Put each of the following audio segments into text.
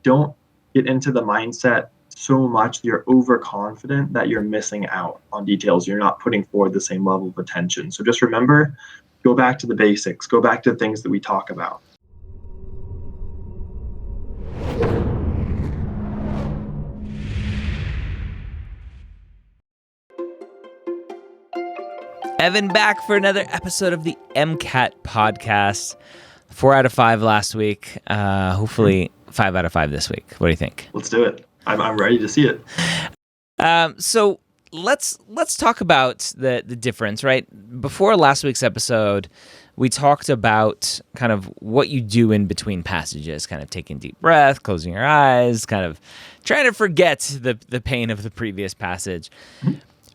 don't get into the mindset so much that you're overconfident that you're missing out on details. You're not putting forward the same level of attention. So just remember, go back to the basics, go back to the things that we talk about. Evan back for another episode of the MCAT podcast. 4 out of 5 last week. Hopefully 5 out of 5 this week. What do you think? Let's do it. I'm ready to see it. So let's talk about the difference, right? Before last week's episode, we talked about kind of what you do in between passages, kind of taking a deep breath, closing your eyes, kind of trying to forget the pain of the previous passage.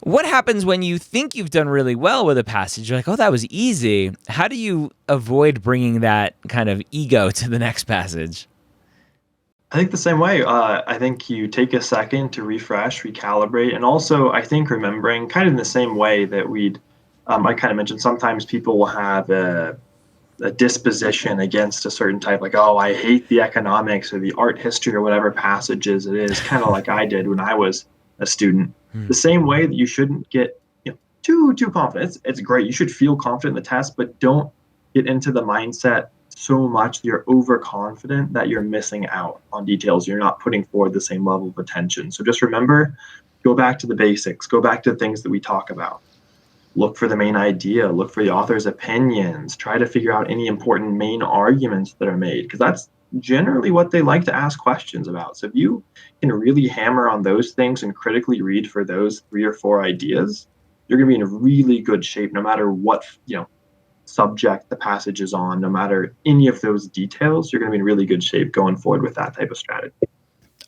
What happens when you think you've done really well with a passage? You're like, oh, that was easy. How do you avoid bringing that kind of ego to the next passage? I think the same way. I think you take a second to refresh, recalibrate, and also I think remembering kind of in the same way that I kind of mentioned sometimes people will have a disposition against a certain type, like, oh, I hate the economics or the art history or whatever passages it is, kind of like I did when I was a student. The same way that you shouldn't get too confident. It's great. You should feel confident in the test, but don't get into the mindset so much that you're overconfident that you're missing out on details. You're not putting forward the same level of attention. So just remember, go back to the basics, go back to the things that we talk about. Look for the main idea, look for the author's opinions, try to figure out any important main arguments that are made, because that's generally what they like to ask questions about. So if you can really hammer on those things and critically read for those 3 or 4 ideas, you're going to be in a really good shape no matter what subject the passage is on. No matter any of those details, you're going to be in really good shape going forward with that type of strategy.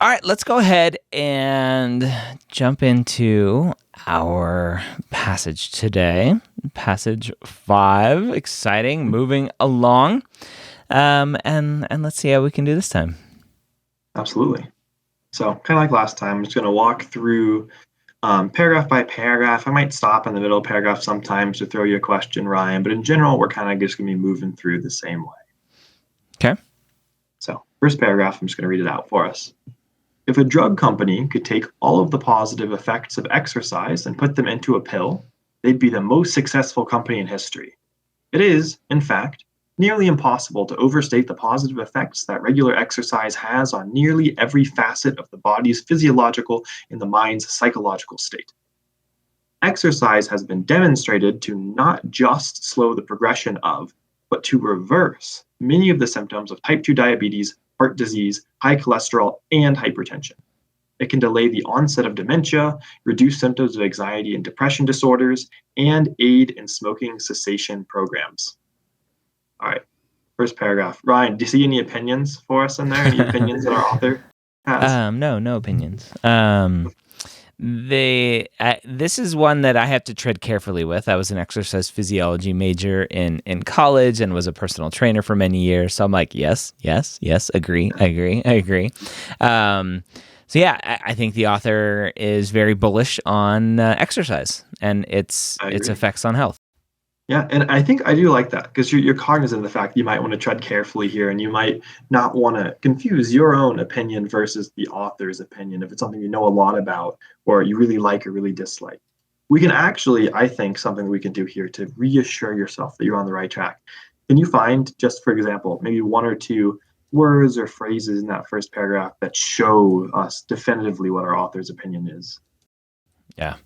All right, let's go ahead and jump into our passage today. Passage 5, exciting, moving along. And let's see how we can do this time. Absolutely. So kind of like last time, I'm just going to walk through paragraph by paragraph. I might stop in the middle of paragraph sometimes to throw you a question, Ryan, but in general, we're kind of just going to be moving through the same way. Okay. So first paragraph, I'm just going to read it out for us. If a drug company could take all of the positive effects of exercise and put them into a pill, they'd be the most successful company in history. It is, in fact, nearly impossible to overstate the positive effects that regular exercise has on nearly every facet of the body's physiological and the mind's psychological state. Exercise has been demonstrated to not just slow the progression of, but to reverse many of the symptoms of type 2 diabetes, heart disease, high cholesterol, and hypertension. It can delay the onset of dementia, reduce symptoms of anxiety and depression disorders, and aid in smoking cessation programs. All right, first paragraph. Ryan, do you see any opinions for us in there? Any opinions that our author has? No opinions. This is one that I have to tread carefully with. I was an exercise physiology major in college and was a personal trainer for many years. So I'm like, yes, agree. So yeah, I think the author is very bullish on exercise and its effects on health. Yeah, and I think I do like that because you're cognizant of the fact that you might want to tread carefully here and you might not want to confuse your own opinion versus the author's opinion if it's something you know a lot about or you really like or really dislike. We can actually, I think, something we can do here to reassure yourself that you're on the right track. Can you find, just for example, maybe 1 or 2 words or phrases in that first paragraph that show us definitively what our author's opinion is? Yeah.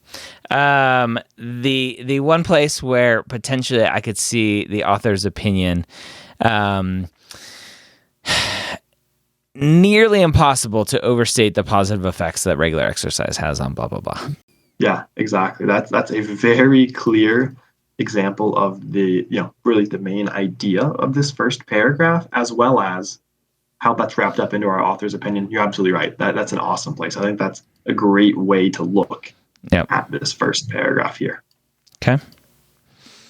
The one place where potentially I could see the author's opinion, nearly impossible to overstate the positive effects that regular exercise has on blah, blah, blah. Yeah, exactly. That's a very clear example of the, really the main idea of this first paragraph, as well as how that's wrapped up into our author's opinion. You're absolutely right. That's an awesome place. I think that's a great way to look at this first paragraph here. Okay.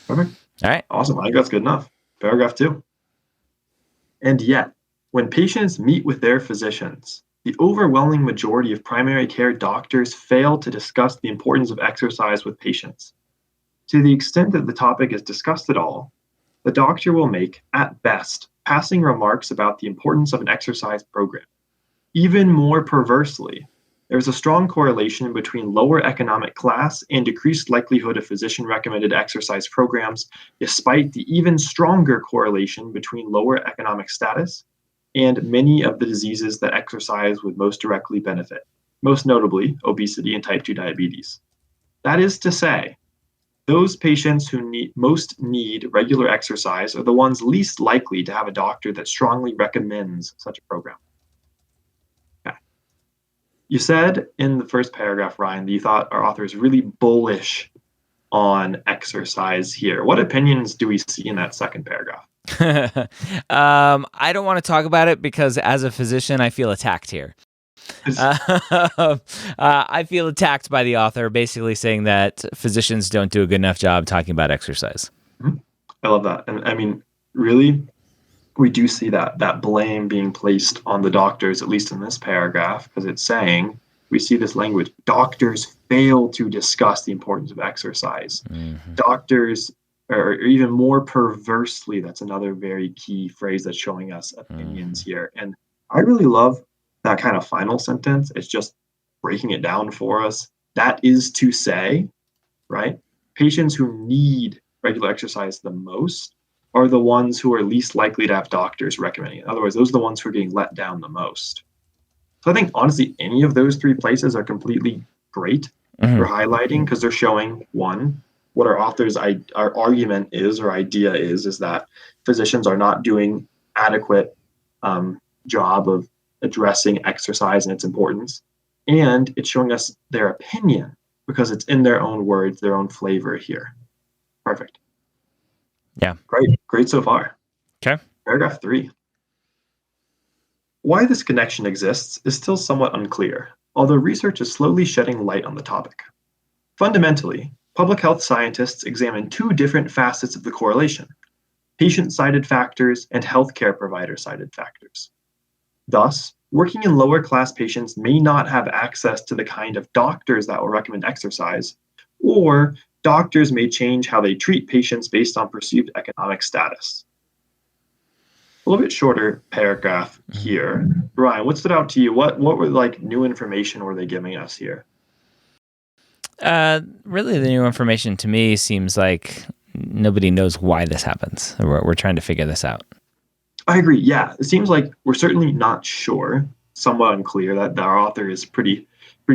Perfect. All right. Awesome. I think that's good enough. Paragraph 2. And yet, when patients meet with their physicians, the overwhelming majority of primary care doctors fail to discuss the importance of exercise with patients. To the extent that the topic is discussed at all, the doctor will make, at best, passing remarks about the importance of an exercise program. Even more perversely, there is a strong correlation between lower economic class and decreased likelihood of physician-recommended exercise programs, despite the even stronger correlation between lower economic status and many of the diseases that exercise would most directly benefit, most notably obesity and type 2 diabetes. That is to say, those patients who most need regular exercise are the ones least likely to have a doctor that strongly recommends such a program. Okay. You said in the first paragraph, Ryan, that you thought our author is really bullish on exercise here. What opinions do we see in that second paragraph? I don't want to talk about it because as a physician, I feel attacked here. I feel attacked by the author, basically saying that physicians don't do a good enough job talking about exercise. I love that. And I mean, really, we do see that blame being placed on the doctors, at least in this paragraph, because it's saying, we see this language, doctors fail to discuss the importance of exercise. Mm-hmm. Doctors, or even more perversely, that's another very key phrase that's showing us opinions here. And I really love that kind of final sentence. It's just breaking it down for us. That is to say, right, patients who need regular exercise the most are the ones who are least likely to have doctors recommending it. In other words, those are the ones who are getting let down the most. So I think, honestly, any of those three places are completely great for highlighting, because they're showing, one, what our author's our argument is or idea is that physicians are not doing adequate job of addressing exercise and its importance. And it's showing us their opinion because it's in their own words, their own flavor here. Perfect. Yeah. Great so far. Okay. Paragraph 3. Why this connection exists is still somewhat unclear, although research is slowly shedding light on the topic. Fundamentally, public health scientists examine two different facets of the correlation: patient-sided factors and healthcare provider-sided factors. Thus, working in lower-class patients may not have access to the kind of doctors that will recommend exercise, or doctors may change how they treat patients based on perceived economic status. A little bit shorter paragraph here. Ryan, what stood out to you? What were new information were they giving us here? Really, the new information to me seems like nobody knows why this happens. We're trying to figure this out. I agree. Yeah, it seems like we're certainly not sure. Somewhat unclear. That our author is pretty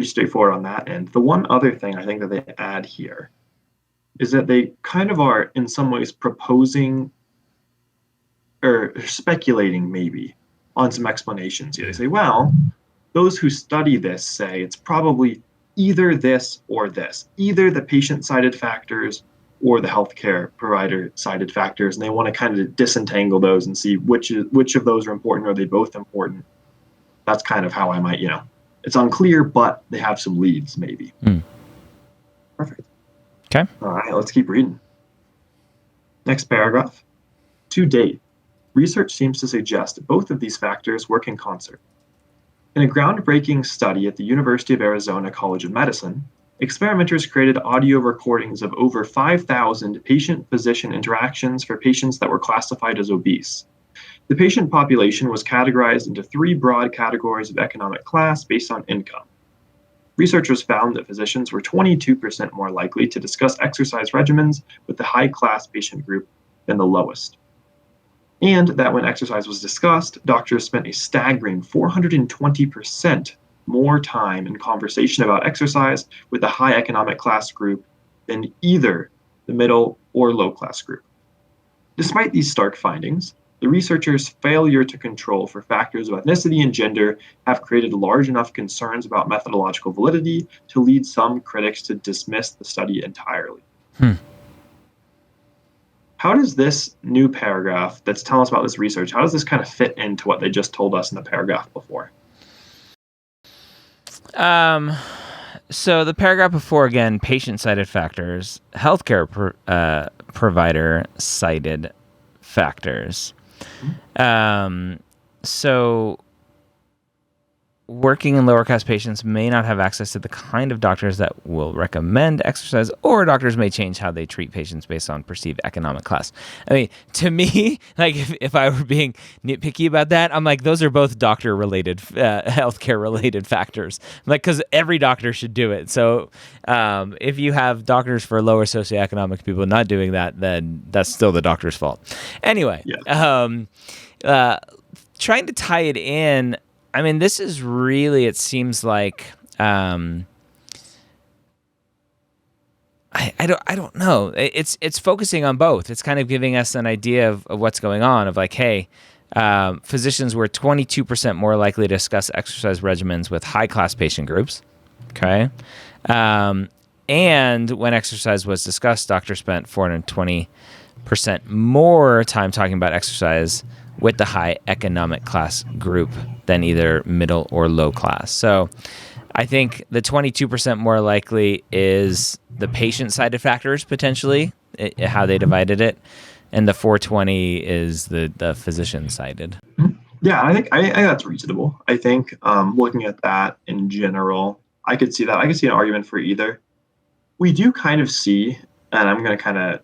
straightforward on that end. The one other thing I think that they add here is that they kind of are in some ways proposing or speculating maybe on some explanations here. They say, well, those who study this say it's probably either this or this, either the patient-sided factors or the healthcare provider-sided factors, and they want to kind of disentangle those and see which of those are important. Are they both important? That's kind of how I might, it's unclear, but they have some leads maybe. Perfect. Okay. All right, let's keep reading. Next paragraph. To date, research seems to suggest both of these factors work in concert. In a groundbreaking study at the University of Arizona College of Medicine, experimenters created audio recordings of over 5,000 patient-physician interactions for patients that were classified as obese. The patient population was categorized into three broad categories of economic class based on income. Researchers found that physicians were 22% more likely to discuss exercise regimens with the high-class patient group than the lowest. And that when exercise was discussed, doctors spent a staggering 420% more time in conversation about exercise with the high economic class group than either the middle or low class group. Despite these stark findings, the researchers' failure to control for factors of ethnicity and gender have created large enough concerns about methodological validity to lead some critics to dismiss the study entirely. How does this new paragraph that's telling us about this research, how does this kind of fit into what they just told us in the paragraph before? So the paragraph before, again, patient-sided factors, healthcare provider-sided factors. So working in lower class patients may not have access to the kind of doctors that will recommend exercise, or doctors may change how they treat patients based on perceived economic class. I mean, to me, like if I were being nitpicky about that, I'm like, those are both doctor related, healthcare related factors. Like, because every doctor should do it. So if you have doctors for lower socioeconomic people not doing that, then that's still the doctor's fault. Anyway, trying to tie it in. I mean, this is really, it seems like, I don't know. It's focusing on both. It's kind of giving us an idea of what's going on, of like, hey, physicians were 22% more likely to discuss exercise regimens with high-class patient groups. Okay. And when exercise was discussed, doctors spent 420% more time talking about exercise with the high economic class group than either middle or low class. So I think the 22% more likely is the patient-sided factors, potentially, how they divided it, and the 420 is the physician-sided. Yeah, I think that's reasonable. I think looking at that in general, I could see that. I could see an argument for either. We do kind of see, and I'm going to kind of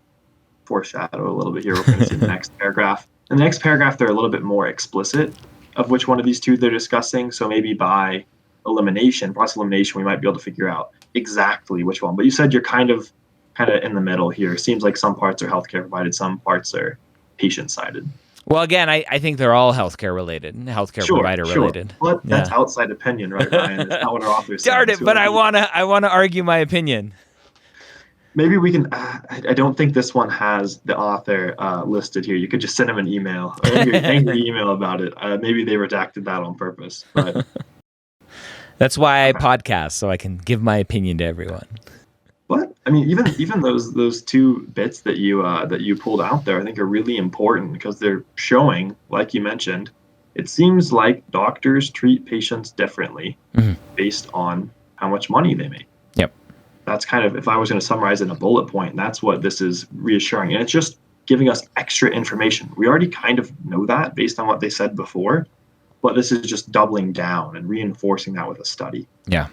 foreshadow a little bit here. We're going to see the next paragraph. In the next paragraph, they're a little bit more explicit of which one of these two they're discussing. So maybe by elimination, process elimination, we might be able to figure out exactly which one. But you said you're kind of in the middle here. It seems like some parts are healthcare provided, some parts are patient-sided. Well, again, I think they're all healthcare related, healthcare provider related. But that's outside opinion, right, Ryan? It's not what our author's saying. Darn it, but I wanna argue my opinion. Maybe we can. I don't think this one has the author listed here. You could just send them an email, angry email about it. Maybe they redacted that on purpose. But that's why I podcast, so I can give my opinion to everyone. But I mean, even those two bits that you pulled out there, I think are really important because they're showing, like you mentioned, it seems like doctors treat patients differently based on how much money they make. Yep. That's kind of, if I was going to summarize in a bullet point, that's what this is reassuring. And it's just giving us extra information. We already kind of know that based on what they said before, but this is just doubling down and reinforcing that with a study. Yeah.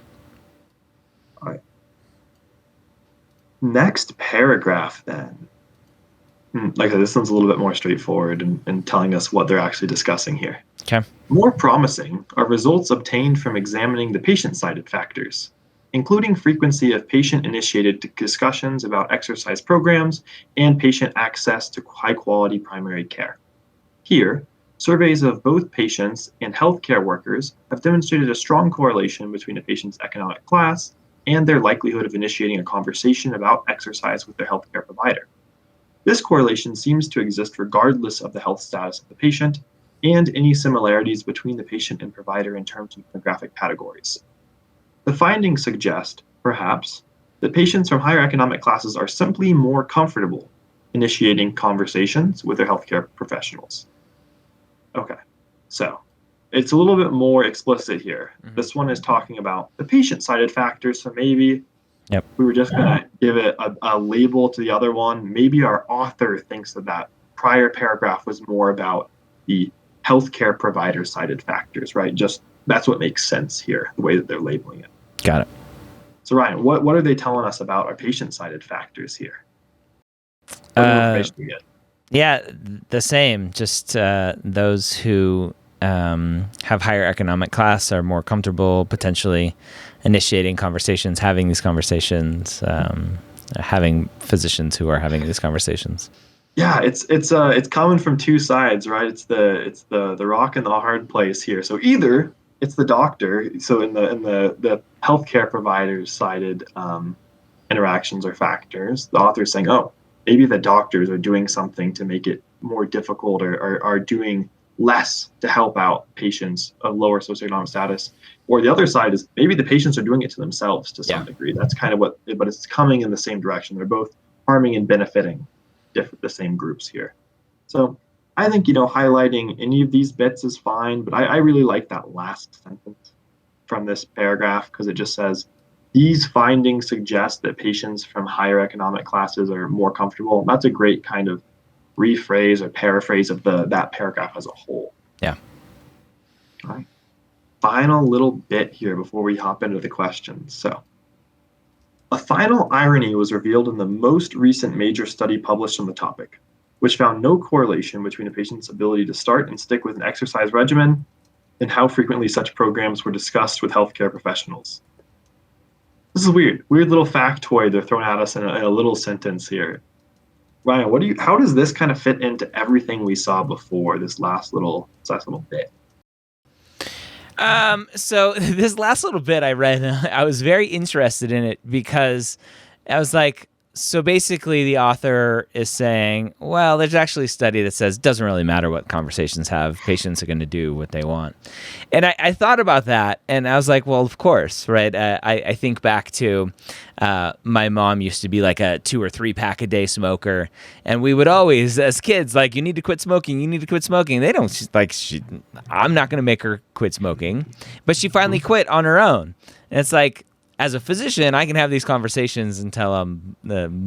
All right. Next paragraph then. Like I said, this one's a little bit more straightforward in telling us what they're actually discussing here. Okay. More promising are results obtained from examining the patient-sided factors, including frequency of patient-initiated discussions about exercise programs and patient access to high-quality primary care. Here, surveys of both patients and healthcare workers have demonstrated a strong correlation between a patient's economic class and their likelihood of initiating a conversation about exercise with their healthcare provider. This correlation seems to exist regardless of the health status of the patient and any similarities between the patient and provider in terms of demographic categories. The findings suggest, perhaps, that patients from higher economic classes are simply more comfortable initiating conversations with their healthcare professionals. Okay, so it's a little bit more explicit here. This one is talking about the patient-sided factors, so maybe we were just going to give it a label to the other one. Maybe our author thinks that prior paragraph was more about the healthcare provider-sided factors, right? Just that's what makes sense here, the way that they're labeling it. Got it. So Ryan, what are they telling us about our patient-sided factors here? What information do we get? Yeah, the same. Just those who have higher economic class are more comfortable potentially initiating conversations, having these conversations, having physicians who are having these conversations. Yeah, it's coming from two sides, right? It's the rock and the hard place here. So either it's the doctor, so in the healthcare providers sided interactions or factors, the author is saying, oh, maybe the doctors are doing something to make it more difficult or are doing less to help out patients of lower socioeconomic status. Or the other side is maybe the patients are doing it to themselves to some degree. That's kind of but it's coming in the same direction. They're both harming and benefiting the same groups here. So I think, highlighting any of these bits is fine, but I really like that last sentence from this paragraph because it just says, these findings suggest that patients from higher economic classes are more comfortable. That's a great kind of rephrase or paraphrase of that paragraph as a whole. Yeah. All right. final little bit here before we hop into the questions. So, a final irony was revealed in the most recent major study published on the topic, which found no correlation between a patient's ability to start and stick with an exercise regimen and how frequently such programs were discussed with healthcare professionals. This is weird little factoid they're throwing at us in a little sentence here. Ryan, how does this kind of fit into everything we saw before, this last little bit? So this last little bit I read, I was very interested in it because I was like, so basically the author is saying, well, there's actually a study that says it doesn't really matter what conversations have. Patients are going to do what they want. And I thought about that, and I was like, well, of course, right? I think back to my mom used to be like a 2 or 3 pack a day smoker, and we would always, as kids, like, you need to quit smoking. You need to quit smoking. They don't, I'm not going to make her quit smoking. But she finally quit on her own. And it's like, as a physician, I can have these conversations until I'm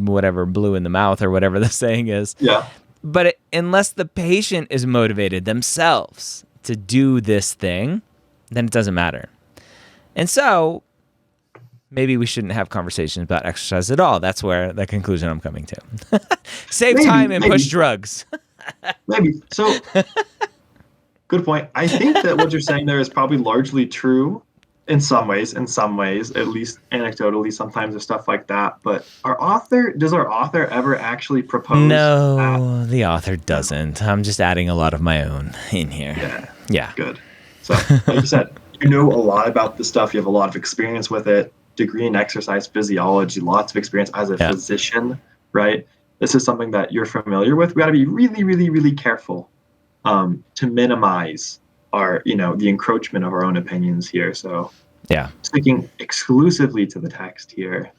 whatever blue in the mouth or whatever the saying is. Yeah. But unless the patient is motivated themselves to do this thing, then it doesn't matter. And so maybe we shouldn't have conversations about exercise at all. That's where the conclusion I'm coming to. Save time and push drugs. Maybe. So, good point. I think that what you're saying there is probably largely true. In some ways, at least anecdotally, sometimes there's stuff like that. But does our author ever actually propose No, the author doesn't. I'm just adding a lot of my own in here. Yeah. Good. So, like you said, you know a lot about this stuff. You have a lot of experience with it. Degree in exercise physiology, lots of experience as a physician, right? This is something that you're familiar with. We got to be really, really, really careful to minimize the encroachment of our own opinions here. So sticking exclusively to the text here,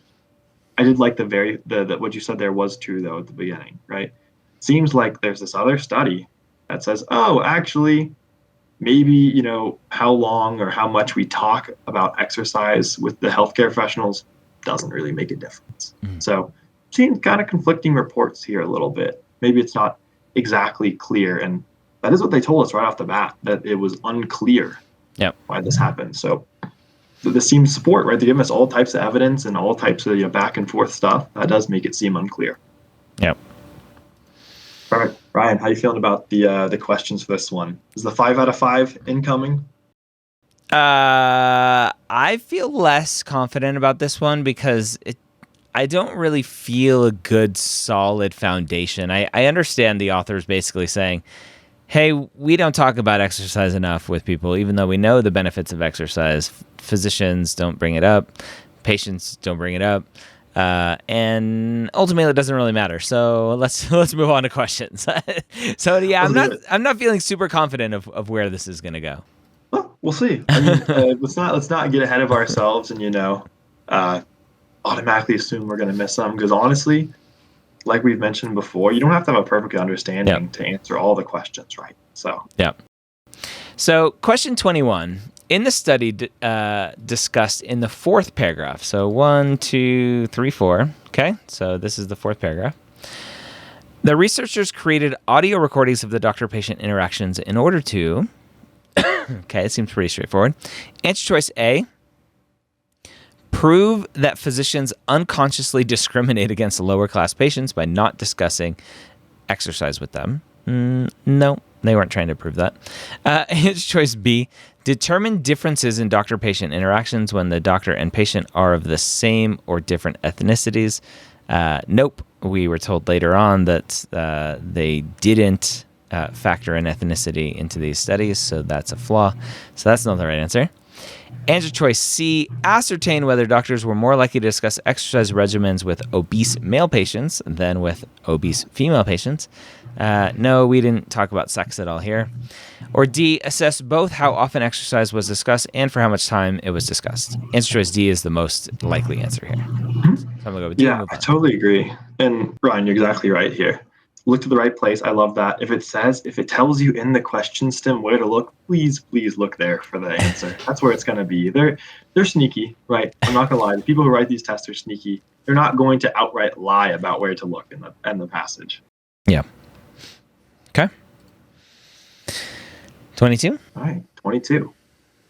I did like the what you said there was true though at the beginning, right? Seems like there's this other study that says, oh, actually, maybe, how long or how much we talk about exercise with the healthcare professionals doesn't really make a difference. Mm-hmm. So seeing kind of conflicting reports here a little bit. Maybe it's not exactly clear, and that is what they told us right off the bat, that it was unclear why this happened. So this seems support, right? They give us all types of evidence and all types of back and forth stuff. That does make it seem unclear. Yep. Perfect. Ryan, how you feeling about the questions for this one? Is the 5 out of 5 incoming? I feel less confident about this one because I don't really feel a good, solid foundation. I understand the author is basically saying, hey, we don't talk about exercise enough with people, even though we know the benefits of exercise. Physicians don't bring it up. Patients don't bring it up. And ultimately, it doesn't really matter. So let's move on to questions. So yeah, I'm not feeling super confident of where this is going to go. Well, we'll see. I mean, let's not get ahead of ourselves and automatically assume we're going to miss some, because honestly, like we've mentioned before, you don't have to have a perfect understanding to answer all the questions, right? So question 21. In the study discussed in the 4th paragraph, so 1, 2, 3, 4, okay? So this is the 4th paragraph. The researchers created audio recordings of the doctor-patient interactions in order to, okay, it seems pretty straightforward. Answer choice A, prove that physicians unconsciously discriminate against lower-class patients by not discussing exercise with them. No, they weren't trying to prove that. It's choice B. Determine differences in doctor-patient interactions when the doctor and patient are of the same or different ethnicities. Nope. We were told later on that they didn't factor in ethnicity into these studies, so that's a flaw. So that's not the right answer. Answer choice C, ascertain whether doctors were more likely to discuss exercise regimens with obese male patients than with obese female patients. No, we didn't talk about sex at all here. Or D, assess both how often exercise was discussed and for how much time it was discussed. Answer choice D is the most likely answer here. So I'm gonna go with D. Yeah, I totally agree. And Ryan, you're exactly right here. Look to the right place. I love that. If it tells you in the question stem where to look, please look there for the answer. That's where it's going to be. They're sneaky, right? I'm not going to lie. The people who write these tests are sneaky. They're not going to outright lie about where to look in the passage. Yeah. Okay. 22. All right, 22.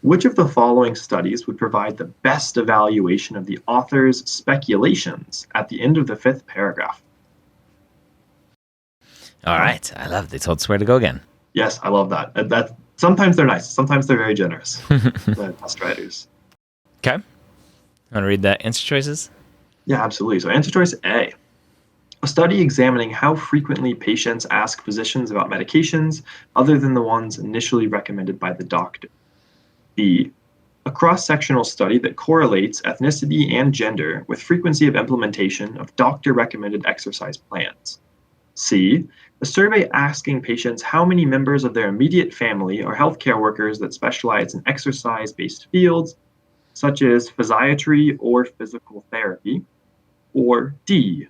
Which of the following studies would provide the best evaluation of the author's speculations at the end of the fifth paragraph? All right. I love it. They told us where to go again. Yes, I love that. Sometimes they're nice. Sometimes they're very generous. The test writers. Okay. Want to read the answer choices? Yeah, absolutely. So answer choice A. A study examining how frequently patients ask physicians about medications other than the ones initially recommended by the doctor. B. A cross-sectional study that correlates ethnicity and gender with frequency of implementation of doctor-recommended exercise plans. C. A survey asking patients how many members of their immediate family are healthcare workers that specialize in exercise-based fields, such as physiatry or physical therapy. Or D.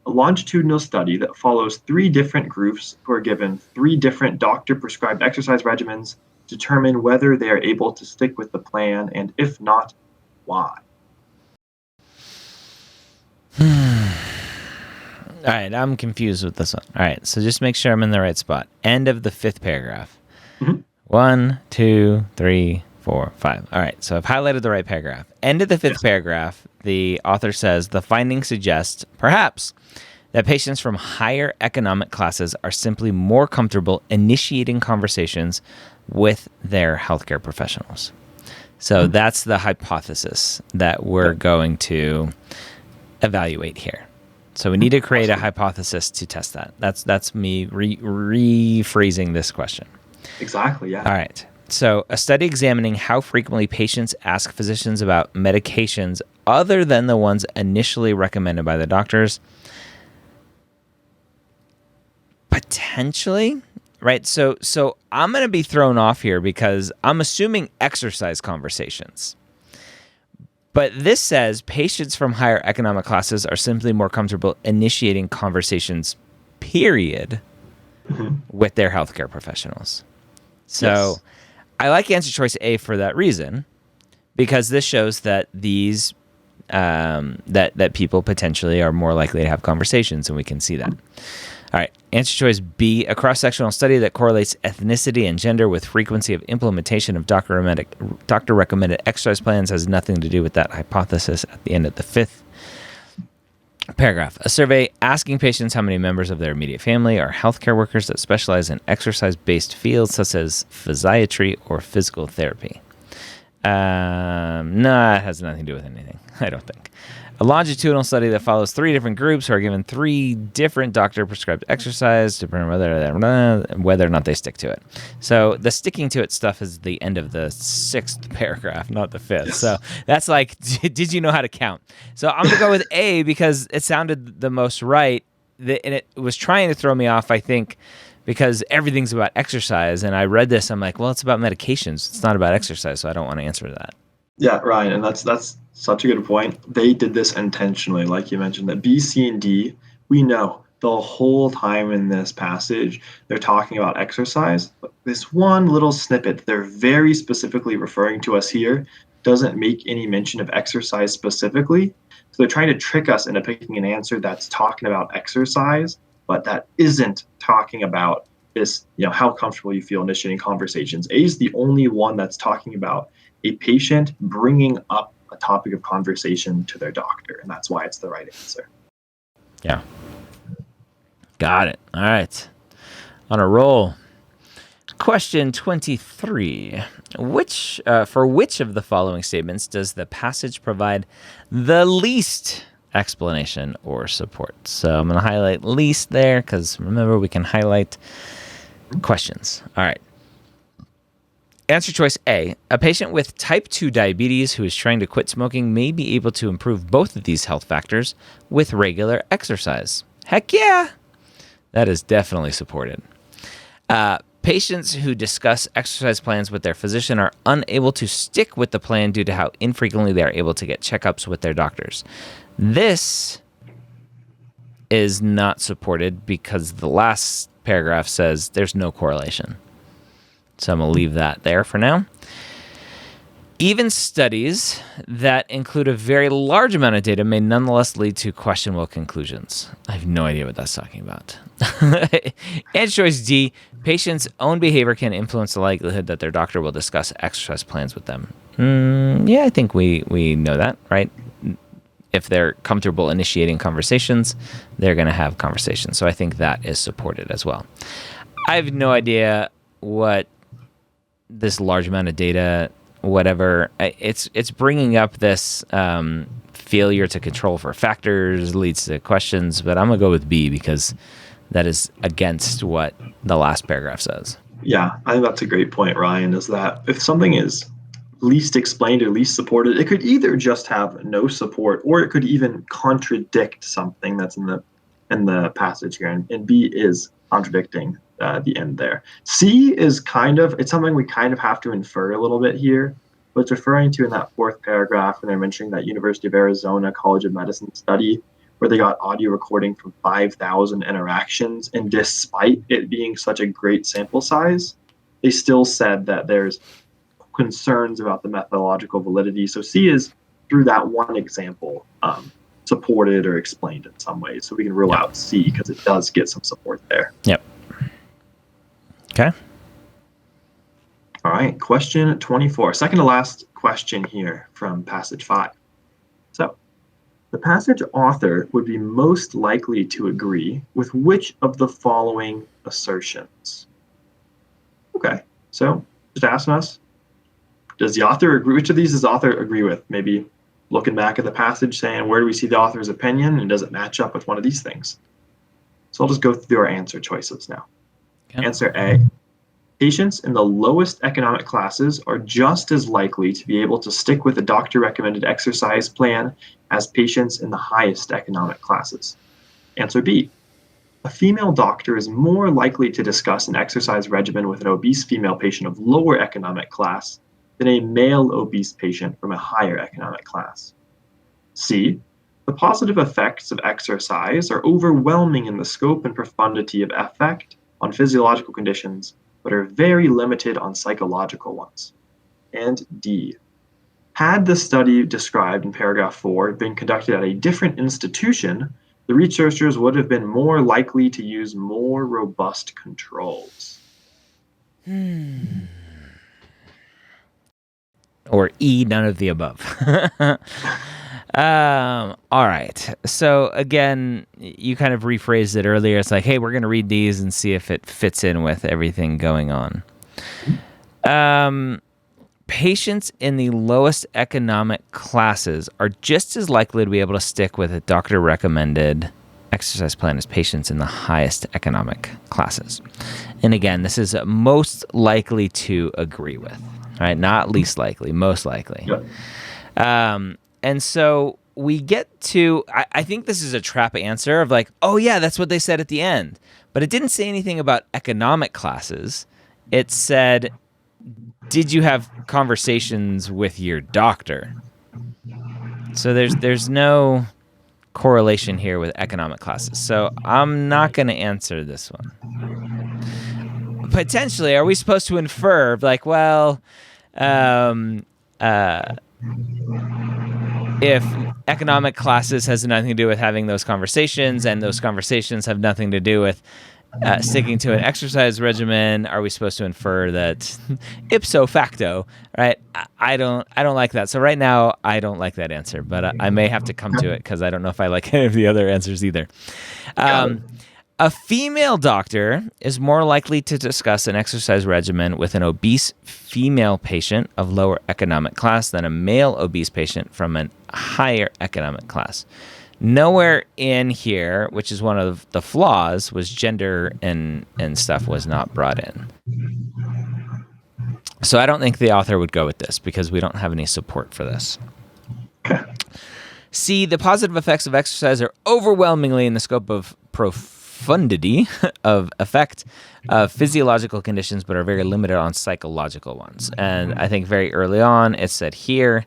A longitudinal study that follows 3 different groups who are given 3 different doctor-prescribed exercise regimens to determine whether they are able to stick with the plan, and if not, why. All right, I'm confused with this one. All right, so just make sure I'm in the right spot. End of the fifth paragraph. Mhm. 1, 2, 3, 4, 5. All right, so I've highlighted the right paragraph. End of the fifth paragraph, the author says, the findings suggest, perhaps, that patients from higher economic classes are simply more comfortable initiating conversations with their healthcare professionals. So that's the hypothesis that we're going to evaluate here. So we need to create a hypothesis to test that. That's me rephrasing this question. Exactly, yeah. All right. So a study examining how frequently patients ask physicians about medications other than the ones initially recommended by the doctors. Potentially, right? So I'm going to be thrown off here because I'm assuming exercise conversations. But this says patients from higher economic classes are simply more comfortable initiating conversations, period, with their healthcare professionals. So I like answer choice A for that reason, because this shows that these that people potentially are more likely to have conversations, and we can see that. All right, answer choice B, a cross-sectional study that correlates ethnicity and gender with frequency of implementation of doctor-recommended exercise plans has nothing to do with that hypothesis at the end of the fifth paragraph. A survey asking patients how many members of their immediate family are healthcare workers that specialize in exercise-based fields such as physiatry or physical therapy. No, it has nothing to do with anything, I don't think. A longitudinal study that follows 3 different groups who are given 3 different doctor-prescribed exercise to determine whether or not they stick to it. So the sticking to it stuff is the end of the 6th paragraph, not the 5th. Yes. So that's like, did you know how to count? So I'm going to go with A because it sounded the most right, and it was trying to throw me off, I think, because everything's about exercise. And I read this, I'm like, well, it's about medications. It's not about exercise, so I don't want to answer that. Yeah, Ryan, and that's such a good point. They did this intentionally, like you mentioned, that B, C, and D, we know the whole time in this passage, they're talking about exercise. But this one little snippet they're very specifically referring to us here doesn't make any mention of exercise specifically. So they're trying to trick us into picking an answer that's talking about exercise, but that isn't talking about this, how comfortable you feel initiating conversations. A is the only one that's talking about a patient bringing up a topic of conversation to their doctor, and that's why it's the right answer. Yeah. Got it. All right. On a roll. Question 23. For which of the following statements does the passage provide the least explanation or support? So I'm going to highlight least there because remember we can highlight questions. All right. Answer choice A, a patient with type 2 diabetes who is trying to quit smoking may be able to improve both of these health factors with regular exercise. Heck yeah! That is definitely supported. Patients who discuss exercise plans with their physician are unable to stick with the plan due to how infrequently they are able to get checkups with their doctors. This is not supported because the last paragraph says there's no correlation. So I'm going to leave that there for now. Even studies that include a very large amount of data may nonetheless lead to questionable conclusions. I have no idea what that's talking about. And choice D, Patients' own behavior can influence the likelihood that their doctor will discuss exercise plans with them. Yeah, I think we know that, right? If they're comfortable initiating conversations, they're going to have conversations. So I think that is supported as well. I have no idea what this large amount of data, whatever, it's bringing up this failure to control for factors leads to questions, but I'm going to go with B because that is against what the last paragraph says. Yeah, I think that's a great point, Ryan, is that if something is least explained or least supported, it could either just have no support or it could even contradict something that's in the passage here. And B is contradicting the end there. C is it's something we kind of have to infer a little bit here, but it's referring to in that fourth paragraph, and they're mentioning that University of Arizona College of Medicine study where they got audio recording from 5,000 interactions, and despite it being such a great sample size, they still said that there's concerns about the methodological validity. So C is, through that one example, supported or explained in some ways. So we can rule out C because it does get some support there. Yep. Okay. All right, question 24. Second to last question here from passage 5. So the passage author would be most likely to agree with which of the following assertions? Okay, so just asking us, does the author agree? Which of these does the author agree with? Maybe looking back at the passage saying, where do we see the author's opinion, and does it match up with one of these things? So I'll just go through our answer choices now. Okay. Answer A. Patients in the lowest economic classes are just as likely to be able to stick with a doctor-recommended exercise plan as patients in the highest economic classes. Answer B. A female doctor is more likely to discuss an exercise regimen with an obese female patient of lower economic class than a male obese patient from a higher economic class. C. The positive effects of exercise are overwhelming in the scope and profundity of effect on physiological conditions, but are very limited on psychological ones. And D. Had the study described in paragraph 4 been conducted at a different institution, the researchers would have been more likely to use more robust controls. Or E, none of the above. All right. So again, you kind of rephrased it earlier. It's like, hey, we're going to read these and see if it fits in with everything going on. Patients in the lowest economic classes are just as likely to be able to stick with a doctor-recommended exercise plan as patients in the highest economic classes. And again, this is most likely to agree with, right? Not least likely, most likely. Yep. And so we get to, I think this is a trap answer of like, oh yeah, that's what they said at the end. But it didn't say anything about economic classes. It said, did you have conversations with your doctor? So there's no correlation here with economic classes. So I'm not going to answer this one. Potentially, are we supposed to infer like, well, if economic classes has nothing to do with having those conversations, and those conversations have nothing to do with sticking to an exercise regimen, are we supposed to infer that ipso facto, right? I don't like that. So right now, I don't like that answer, but I may have to come to it because I don't know if I like any of the other answers either. A female doctor is more likely to discuss an exercise regimen with an obese female patient of lower economic class than a male obese patient from a higher economic class. Nowhere in here, which is one of the flaws, was gender and stuff was not brought in. So I don't think the author would go with this because we don't have any support for this. C, the positive effects of exercise are overwhelmingly in the scope of profundity of effect of physiological conditions, but are very limited on psychological ones. And I think very early on it said here,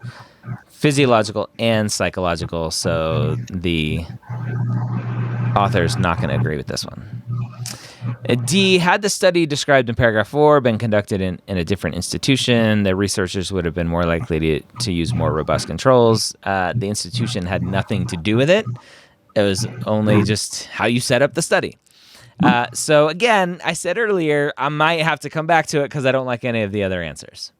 physiological and psychological, so the author's not going to agree with this one. D, had the study described in paragraph 4 been conducted in a different institution, the researchers would have been more likely to use more robust controls. The institution had nothing to do with it. It was only just how you set up the study. So again, I said earlier, I might have to come back to it because I don't like any of the other answers.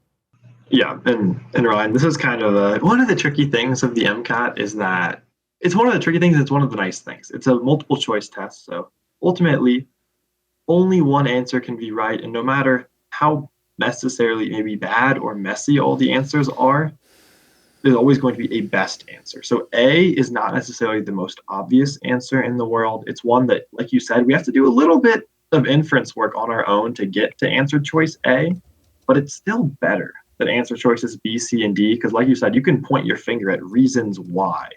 Yeah, and Ryan, this is kind of one of the tricky things of the MCAT is that it's one of the tricky things. It's one of the nice things. It's a multiple choice test, so ultimately, only one answer can be right, and no matter how necessarily maybe bad or messy all the answers are, there's always going to be a best answer. So A is not necessarily the most obvious answer in the world. It's one that, like you said, we have to do a little bit of inference work on our own to get to answer choice A, but it's still better than answer choices B, C, and D, because like you said, you can point your finger at reasons why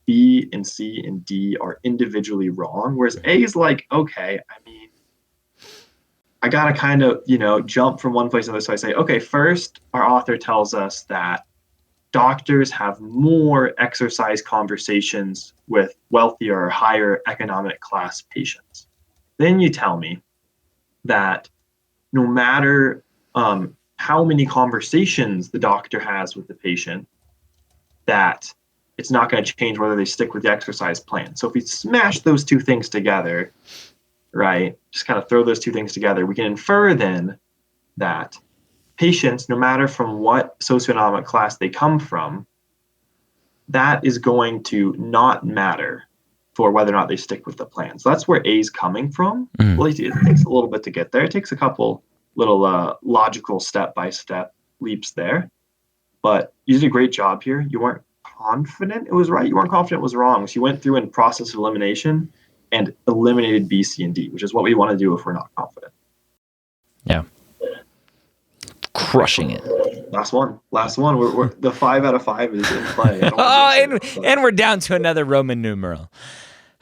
B and C and D are individually wrong, whereas A is like, okay, I mean, I got to kind of, jump from one place to another. So I say, okay, first, our author tells us that doctors have more exercise conversations with wealthier or higher economic class patients. Then you tell me that no matter how many conversations the doctor has with the patient, that it's not going to change whether they stick with the exercise plan. So if we smash those two things together, right, just kind of throw those two things together, we can infer then that patients, no matter from what socioeconomic class they come from, that is going to not matter for whether or not they stick with the plan. So that's where A is coming from. Mm. Well, it takes a little bit to get there. It takes a couple little logical step-by-step leaps there. But you did a great job here. You weren't confident it was right. You weren't confident it was wrong. So you went through in process of elimination and eliminated B, C, and D, which is what we want to do if we're not confident. Yeah. Crushing it. Last one. We're the 5 out of 5 is in play. And we're down to another Roman numeral.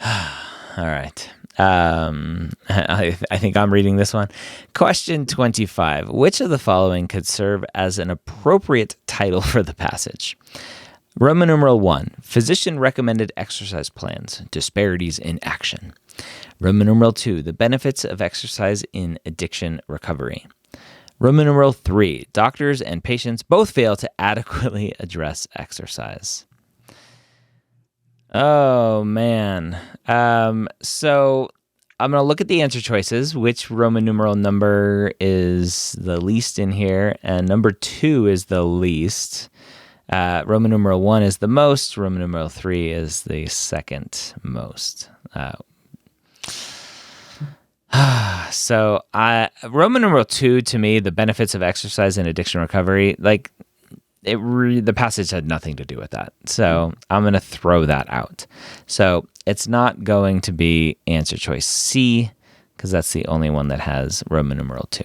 All right. I think I'm reading this one. Question 25. Which of the following could serve as an appropriate title for the passage? Roman numeral 1, physician recommended exercise plans, disparities in action. Roman numeral 2, the benefits of exercise in addiction recovery. Roman numeral 3, doctors and patients both fail to adequately address exercise. Oh, man. So I'm going to look at the answer choices, which Roman numeral number is the least in here, and number 2 is the least. Roman numeral 1 is the most. Roman numeral 3 is the second most. So Roman numeral 2, to me, the benefits of exercise and addiction recovery, like the passage had nothing to do with that. So I'm going to throw that out. So it's not going to be answer choice C, because that's the only one that has Roman numeral 2.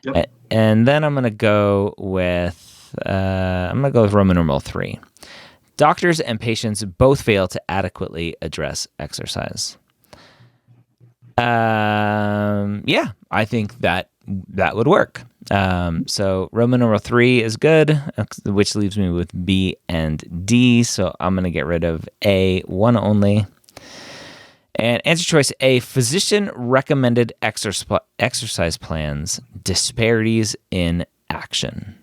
Yep. And then I'm going to go with Roman numeral 3. Doctors and patients both fail to adequately address exercise. Yeah, I think that would work. So Roman numeral 3 is good, which leaves me with B and D. So I'm going to get rid of A, 1 only. And answer choice A, physician recommended exercise plans, disparities in action.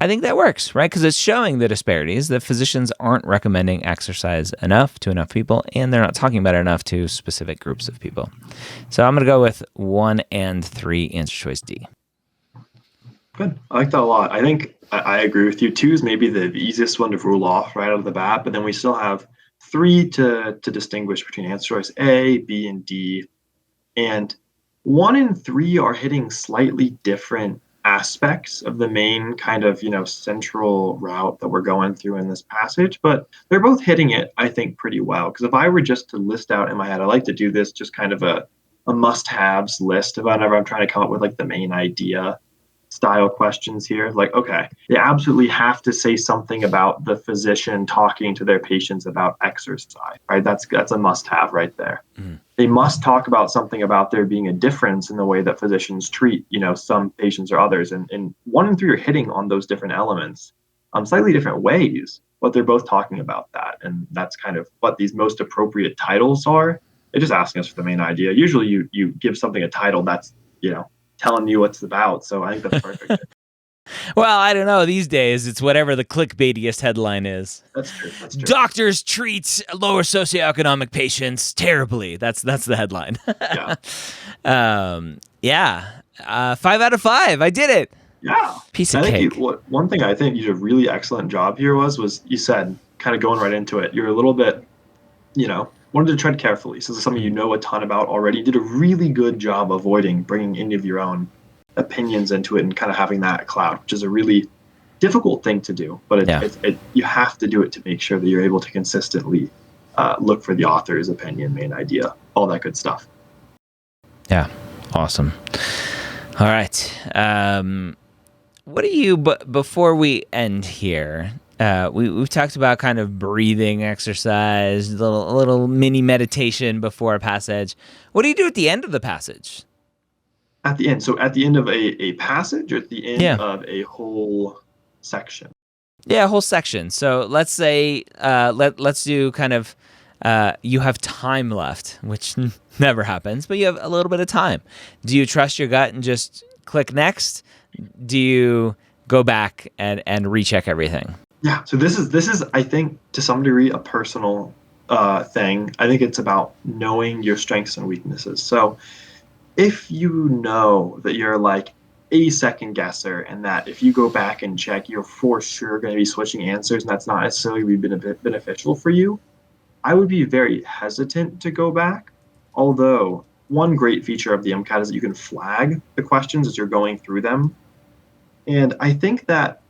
I think that works, right? Because it's showing the disparities that physicians aren't recommending exercise enough to enough people, and they're not talking about it enough to specific groups of people. So I'm going to go with 1 and 3, answer choice D. Good. I like that a lot. I think I agree with you. 2 is maybe the easiest one to rule off right out of the bat, but then we still have 3 to distinguish between answer choice A, B, and D. And 1 and 3 are hitting slightly different aspects of the main kind of, central route that we're going through in this passage, but they're both hitting it, I think, pretty well. Because if I were just to list out in my head, I like to do this just kind of a must-haves list of whenever I'm trying to come up with like the main idea style questions here. Like, okay, they absolutely have to say something about the physician talking to their patients about exercise, right? That's a must-have right there. Mm. They must talk about something about there being a difference in the way that physicians treat, some patients or others. And 1 and 3 are hitting on those different elements, slightly different ways, but they're both talking about that. And that's kind of what these most appropriate titles are. They're just asking us for the main idea. Usually you give something a title that's, telling you what it's about. So I think that's perfect. Well, I don't know. These days, it's whatever the clickbaitiest headline is. That's true. That's true. Doctors treat lower socioeconomic patients terribly. That's the headline. Yeah. Yeah. 5 out of 5. I did it. Yeah. Piece And of I think cake. one thing I think you did a really excellent job here was you said, kind of going right into it, you're a little bit, wanted to tread carefully. So this is something you know a ton about already. You did a really good job avoiding bringing any of your own opinions into it and kind of having that cloud, which is a really difficult thing to do. But Yeah. you have to do it to make sure that you're able to consistently look for the author's opinion, main idea, all that good stuff. Yeah. Awesome. All right. What do you, before we end here, we've talked about kind of breathing exercise, a little mini meditation before a passage. What do you do at the end of the passage? At the end. So at the end of a passage or at the end Yeah. of a whole section? Yeah, a whole section. So let's say let's do kind of you have time left, which never happens, but you have a little bit of time. Do you trust your gut and just click next? Do you go back and recheck everything? Yeah. So this is I think to some degree a personal thing. I think it's about knowing your strengths and weaknesses. So if you know that you're like a second guesser and that if you go back and check, you're for sure going to be switching answers and that's not necessarily beneficial for you, I would be very hesitant to go back. Although one great feature of the MCAT is that you can flag the questions as you're going through them. And I think that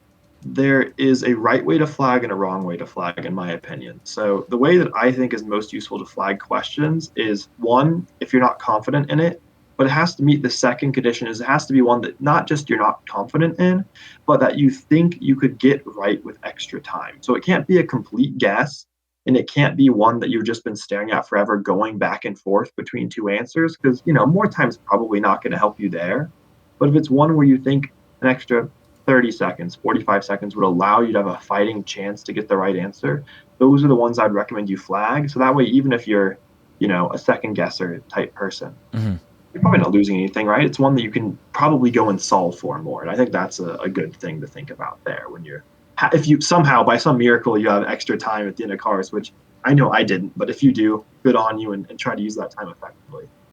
there is a right way to flag and a wrong way to flag, in my opinion. So the way that I think is most useful to flag questions is one, if you're not confident in it, but it has to meet the second condition is it has to be one that not just you're not confident in, but that you think you could get right with extra time. So it can't be a complete guess and it can't be one that you've just been staring at forever, going back and forth between two answers, because more time is probably not going to help you there. But if it's one where you think an extra 30 seconds, 45 seconds would allow you to have a fighting chance to get the right answer, those are the ones I'd recommend you flag. So that way, even if you're, a second guesser type person, you're probably not losing anything, right? It's one that you can probably go and solve for more. And I think that's a good thing to think about there when if you somehow, by some miracle, you have extra time at the end of cars, which I know I didn't, but if you do, good on you and try to use that time effectively.